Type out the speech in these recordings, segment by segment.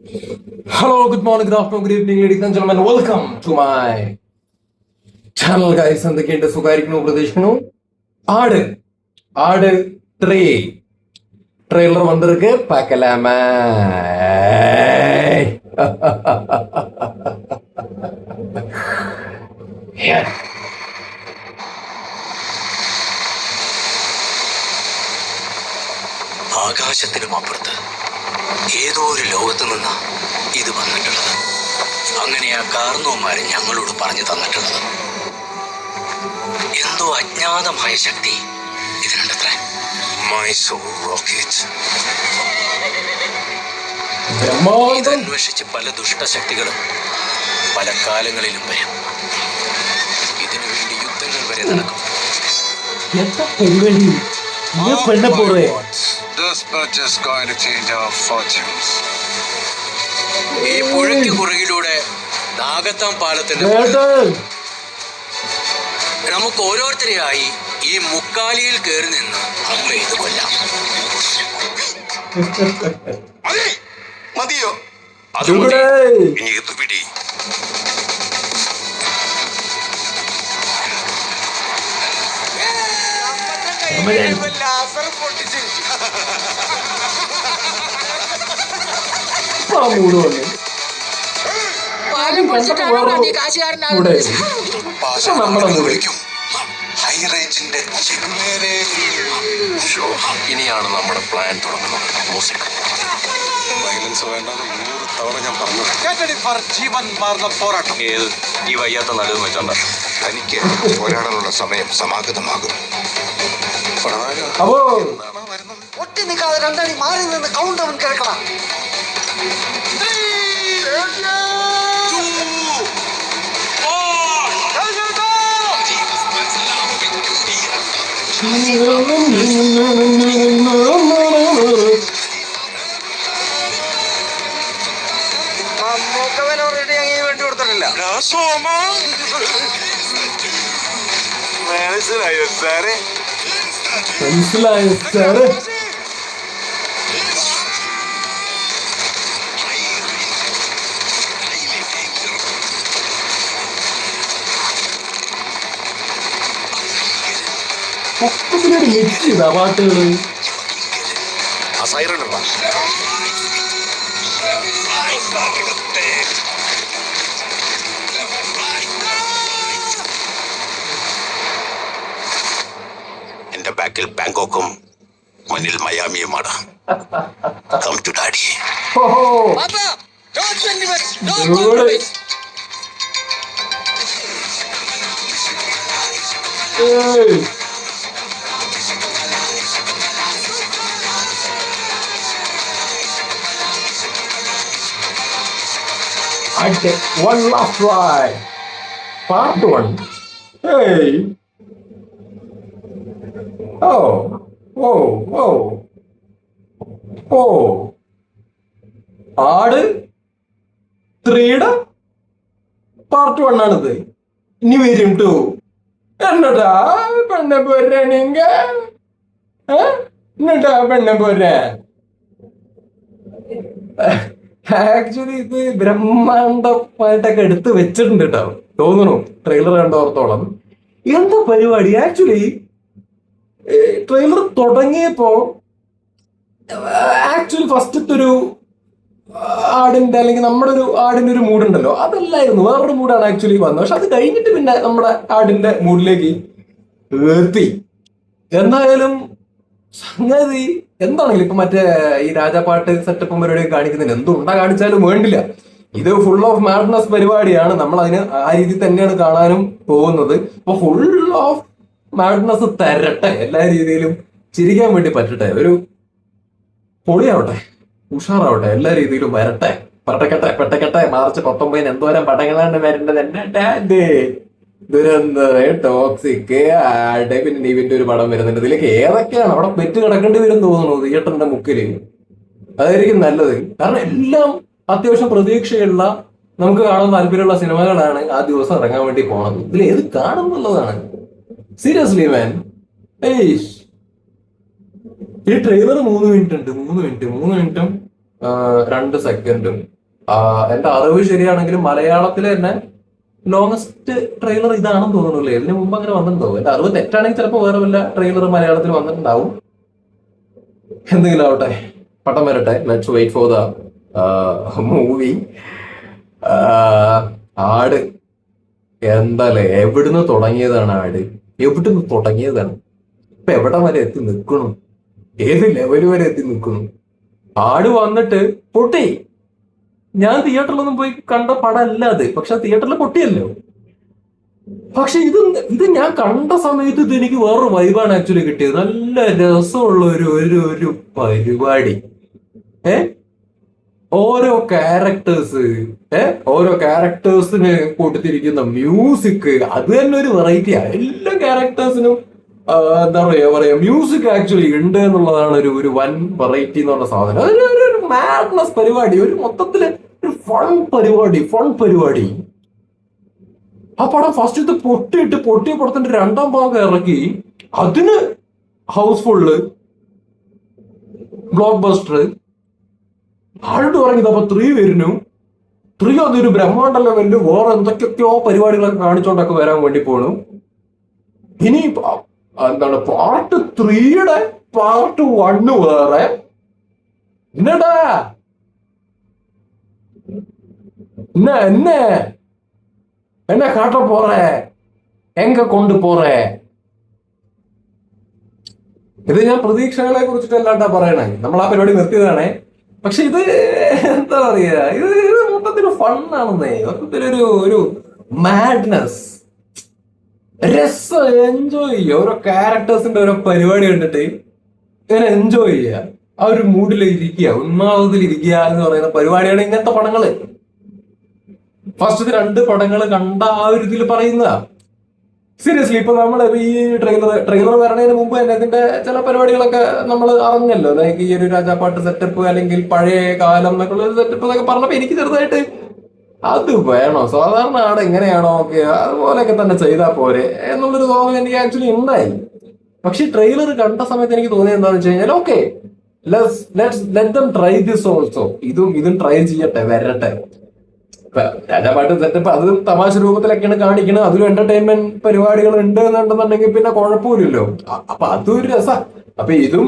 Hello, good morning, good afternoon, good evening, ladies and gentlemen. Welcome to my channel, guys. എന്തൊക്കെയുണ്ട്? സുഖായിരിക്കുന്നു, പ്രതീക്ഷിക്കുന്നു. ആട് ആട് ത്രീ ട്രെയിലർ വന്നിருக்கு பார்க்கலாமா? ആകാശത്തിനും അപ്പുറത്ത് ഏതോ ഒരു ലോകത്ത് നിന്നാ ഇത് വന്നിട്ടുള്ളത്. അങ്ങനെയാ കാർന്നോന്മാര് ഞങ്ങളോട് പറഞ്ഞു തന്നിട്ടുള്ളത്. എന്തോ അജ്ഞാതമായ ശക്തി ഇതിനുണ്ടത്രേ. മൈസൂർ റോക്കറ്റ്. ഇതന്വേഷിച്ച് പല ദുഷ്ടശക്തികളും പല കാലങ്ങളിലും വരും. ഇതിനു വേണ്ടി യുദ്ധങ്ങൾ വരെ നടക്കും. This boat is going to change our fortunes. ഈ പുഴയ്ക്ക് പുറകിലൂടെ നാഗത്താം പാലത്തിന്റെ നമുക്ക് ഓരോരുത്തരെയായി ഈ മുക്കാലിയിൽ കയറി നിന്ന് അമ്മ ഇത് കൊല്ലാം. മതിയോ? ഇനി ഇത് പിടി. ഇനിയാണ് നമ്മുടെ പ്ലാൻ തുടങ്ങുന്നത്. മ്യൂസിക് വയലൻസ് വേണ്ടെന്ന് 100 തവണ ഞാൻ പറഞ്ഞു. ജീവൻ മാർന്ന പോരാട്ടം. ഏത് ഈ വയ്യാത്ത നടുവ് വെച്ചോണ്ട തനിക്ക് പോരാടാനുള്ള സമയം സമാഗതമാകും. ഒട്ടി നിൽക്കാതെ രണ്ടടി മാറി നിന്ന് കൗണ്ട് ഡൗൺ കേൾക്കണം. ഓൾറെഡി അങ്ങനെ വേണ്ടി കൊടുത്തിട്ടില്ല. മനസ്സിലായോ സാറേ? മനസ്സിലായോ സാറ്? മിക്സ് ചെയ്താ പാട്ടുകള്. എന്റെ ബാക്കിൽ ബാങ്കോക്കും മുന്നിൽ മയാമിയുമാണ്. Come to daddy. I take one last try. Part 1. Hey. Oh. Oh. Oh. Oh. ആട് 3യുടെ പാർട്ട് 1 ആണിത്. ഇനി വരും 2. എന്നടാ പെണ്ണെ പോരാ നീങ്ക? എന്നടാ പെണ്ണെ പോരാ? ആക്ച്വലി ഇത് ബ്രഹ്മാണ്ടമായിട്ടൊക്കെ എടുത്ത് വെച്ചിട്ടുണ്ട് കേട്ടോ, തോന്നുന്നു ട്രെയിലർ കണ്ടോർത്തോളം. എന്താ പരിപാടി? ആക്ച്വലി ട്രെയിലർ തുടങ്ങിയപ്പോ ആക്ച്വലി ഫസ്റ്റത്തെ ഒരു ആടിന്റെ അല്ലെങ്കിൽ നമ്മുടെ ഒരു ആടിന്റെ ഒരു മൂഡുണ്ടല്ലോ, അതല്ലായിരുന്നു, വേറൊരു മൂഡാണ് ആക്ച്വലി വന്നത്. പക്ഷെ അത് കഴിഞ്ഞിട്ട് പിന്നെ നമ്മുടെ ആടിന്റെ മൂഡിലേക്ക് എത്തി. എന്തായാലും സംഗതി എന്താണെങ്കിലും ഇപ്പൊ മറ്റേ ഈ രാജാപ്പാട്ട് സെറ്റപ്പും പരിപാടിയൊക്കെ കാണിക്കുന്നില്ല, എന്തുണ്ടാ കാണിച്ചാലും വേണ്ടില്ല. ഇത് ഫുൾ ഓഫ് മാഡ്നസ് പരിപാടിയാണ്. നമ്മൾ അതിന് ആ രീതി തന്നെയാണ് കാണാനും പോകുന്നത്. അപ്പൊ ഫുൾ ഓഫ് മാഡ്നസ് തരട്ടെ, എല്ലാ രീതിയിലും ചിരിക്കാൻ വേണ്ടി പറ്റട്ടെ, ഒരു പൊളിയാവട്ടെ, ഉഷാറാവട്ടെ, എല്ലാ രീതിയിലും വരട്ടെ, പെട്ടക്കട്ടെ. മാർച്ച് 19 എന്തോരം പടങ്ങളാണ് വരേണ്ടത്. എന്റെ ദുരന്തം, ടോക്സിക്, ആടെ പിന്നെ ഇവന്റെ ഒരു പടം വരുന്നുണ്ട്. ഇതിലേക്ക് ഏതൊക്കെയാണ് അവിടെ പെറ്റ് കിടക്കേണ്ടി വരും തോന്നുന്നു തിയേറ്ററിന്റെ മുക്കില്. അതായിരിക്കും നല്ലത്. കാരണം എല്ലാം അത്യാവശ്യം പ്രതീക്ഷയുള്ള, നമുക്ക് കാണാൻ താല്പര്യമുള്ള സിനിമകളാണ് ആ ദിവസം ഇറങ്ങാൻ വേണ്ടി പോണത്. ഇതിൽ ഏത് കാണുന്നുള്ളതാണ് സീരിയസ്ലി മാൻ. ഈ ട്രെയിലർ 3 മിനിറ്റ് ഉണ്ട്. 3 മിനിറ്റും 2 സെക്കൻഡും. എന്റെ അറിവ് ശരിയാണെങ്കിൽ മലയാളത്തിലെ തന്നെ ലോങ്സ്റ്റ് ട്രെയിലർ ഇതാണെന്ന് തോന്നുന്നില്ലേ. ഇതിനു മുമ്പ് അങ്ങനെ വന്നിട്ടുണ്ടോ? എന്റെ അറിവ് തെറ്റാണെങ്കിൽ ചിലപ്പോൾ വേറെ വല്ല ട്രെയിലർ മലയാളത്തിൽ വന്നിട്ടുണ്ടാവും. എന്തെങ്കിലും ആവട്ടെ, പട്ടം വരട്ടെ. Let's wait for the movie. ആട് എന്താല്ലേ, എവിടുന്ന് തുടങ്ങിയതാണ് ആട്? എവിടുന്ന് തുടങ്ങിയതാണ്? ഇപ്പൊ എവിടെ വരെ എത്തി നിൽക്കണു? ഏത് ലെവൽ വരെ എത്തി നിൽക്കുന്നു? ആട് വന്നിട്ട് പൊട്ടി. ഞാൻ തിയേറ്ററിലൊന്നും പോയി കണ്ട പടമല്ല അത്, പക്ഷെ തിയേറ്ററിൽ പൊട്ടിയല്ലോ. പക്ഷെ ഇത് ഞാൻ കണ്ട സമയത്ത് ഇത് എനിക്ക് വേറൊരു വൈബാണ് ആക്ച്വലി കിട്ടിയത്. നല്ല രസമുള്ള ഒരു പരിപാടി. ഓരോ ക്യാരക്ടേഴ്സ്, ഓരോ ക്യാരക്ടേഴ്സിന് കൊടുത്തിരിക്കുന്ന മ്യൂസിക്, അത് തന്നെ ഒരു വെറൈറ്റിയാ. എല്ലാ ക്യാരക്ടേഴ്സിനും എന്താ പറയാ മ്യൂസിക് ആക്ച്വലി ഉണ്ട് എന്നുള്ളതാണ് ഒരു വൻ വെറൈറ്റി എന്ന് പറഞ്ഞ സാധനം. ഒരു മാഡ്നസ് പരിപാടി, ഒരു മൊത്തത്തില് ഒരു ഫൺ പരിപാടി. ആ പടം ഫസ്റ്റ് പൊട്ടിയ പടത്തിന്റെ 2ാം ഭാഗം ഇറക്കി, അതിന് ഹൗസ്ഫുള്ള് ബ്ലോക്ക് ബസ്റ്റർ. ആയിട്ട് ഇറങ്ങിയതപ്പോ 3 വരുന്നു. 3 അതൊരു ബ്രഹ്മാണ്ഡ ലെവലില് വേറെ എന്തൊക്കെയൊക്കെയോ പരിപാടികളൊക്കെ കാണിച്ചോണ്ടൊക്കെ വരാൻ വേണ്ടി പോണു. ഇനി എന്താണ് പാർട്ട് 3യുടെ പാർട്ട് 1 വേറെ. എന്നടാ എന്നെ കാട്ട പോറേ, എങ്ക കൊണ്ടു പോറേ. ഇത് ഞാൻ പ്രതീക്ഷകളെ കുറിച്ചിട്ടല്ലാണ്ടാ പറയണേ. നമ്മൾ ആ പരിപാടി നിർത്തിയതാണേ. പക്ഷെ ഇത് എന്താ പറയാ, ഇത് മൊത്തത്തില് ഫണ്ണാണെന്നേ. മൊത്തത്തിലൊരു മാഡ്നസ്, രസം, എൻജോയ് ചെയ്യുക. ഓരോ ക്യാരക്ടേഴ്സിന്റെ ഓരോ പരിപാടി കണ്ടിട്ട് ഇങ്ങനെ എൻജോയ് ചെയ്യുക. ആ ഒരു മൂഡിൽ ഇരിക്കുക, ഉന്മാദത്തിൽ ഇരിക്കുക എന്ന് പറയുന്ന പരിപാടിയാണ് ഇങ്ങനത്തെ പടങ്ങള്. ഫസ്റ്റ് 2 പടങ്ങൾ കണ്ട ആ ഒരു ഇതിൽ പറയുന്നതാ. സീരിയസ്ലി ഇപ്പൊ നമ്മൾ ഈ ട്രെയിലർ വരണതിന് മുമ്പ് തന്നെ ഇതിന്റെ ചില പരിപാടികളൊക്കെ നമ്മൾ അറിഞ്ഞല്ലോ. ലൈക്ക് ഈ ഒരു രാജാപ്പാട്ട് സെറ്റപ്പ് അല്ലെങ്കിൽ പഴയ കാലം എന്നൊക്കെയുള്ള ഒരു സെറ്റപ്പ് എന്നൊക്കെ പറഞ്ഞപ്പോ എനിക്ക് ചെറുതായിട്ട് അത് വേണോ, സാധാരണ ആട് എങ്ങനെയാണോ ഓക്കെ അതുപോലെയൊക്കെ തന്നെ ചെയ്താൽ പോരെ എന്നുള്ളൊരു തോന്നൽ എനിക്ക് ആക്ച്വലി ഉണ്ടായി. പക്ഷെ ട്രെയിലർ കണ്ട സമയത്ത് എനിക്ക് തോന്നിയത് എന്താണെന്ന് വെച്ച് കഴിഞ്ഞാൽ okay, let them try this also. ഇതും ട്രൈ ചെയ്യട്ടെ, വരട്ടെ. രാജാപാട്ട് സെറ്റപ്പ് അത് തമാശ രൂപത്തിലൊക്കെയാണ് കാണിക്കുന്നത്. അതിലും എന്റർടൈൻമെന്റ് പരിപാടികൾ ഉണ്ട് എന്നുണ്ടെന്നുണ്ടെങ്കിൽ പിന്നെ കുഴപ്പമില്ലല്ലോ. അപ്പൊ അതൊരു രസാ. അപ്പൊ ഇത്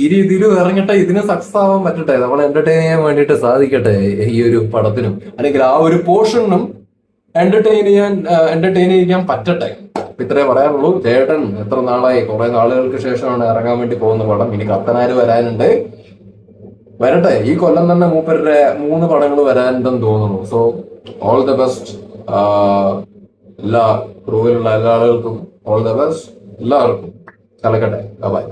ഈ രീതിയിൽ ഇറങ്ങട്ടെ, ഇതിന് സക്സസ് ആവാൻ പറ്റട്ടെ, നമ്മളെ എന്റർടൈൻ ചെയ്യാൻ വേണ്ടിയിട്ട് സാധിക്കട്ടെ ഈ ഒരു പടത്തിനും, അല്ലെങ്കിൽ ആ ഒരു പോർഷനും എന്റർടൈൻ ചെയ്യാൻ പറ്റട്ടെ. അപ്പൊ ഇത്രേ പറയാനുള്ളൂ. ചേട്ടൻ എത്ര നാളായി, കുറെ നാളുകൾക്ക് ശേഷമാണ് ഇറങ്ങാൻ വേണ്ടി പോകുന്ന പടം. ഇനി കത്തനാര് വരാനുണ്ട്, വരട്ടെ. ഈ കൊല്ലം തന്നെ മൂപ്പരുടെ 3 പടങ്ങൾ വരാനുണ്ടെന്ന് തോന്നുന്നു. So all the best. എല്ലാ ക്രൂവിലുള്ള എല്ലാ ആളുകൾക്കും ഓൾ ദ ബെസ്റ്റ്. എല്ലാവർക്കും കലക്കട്ടെ. ബൈ.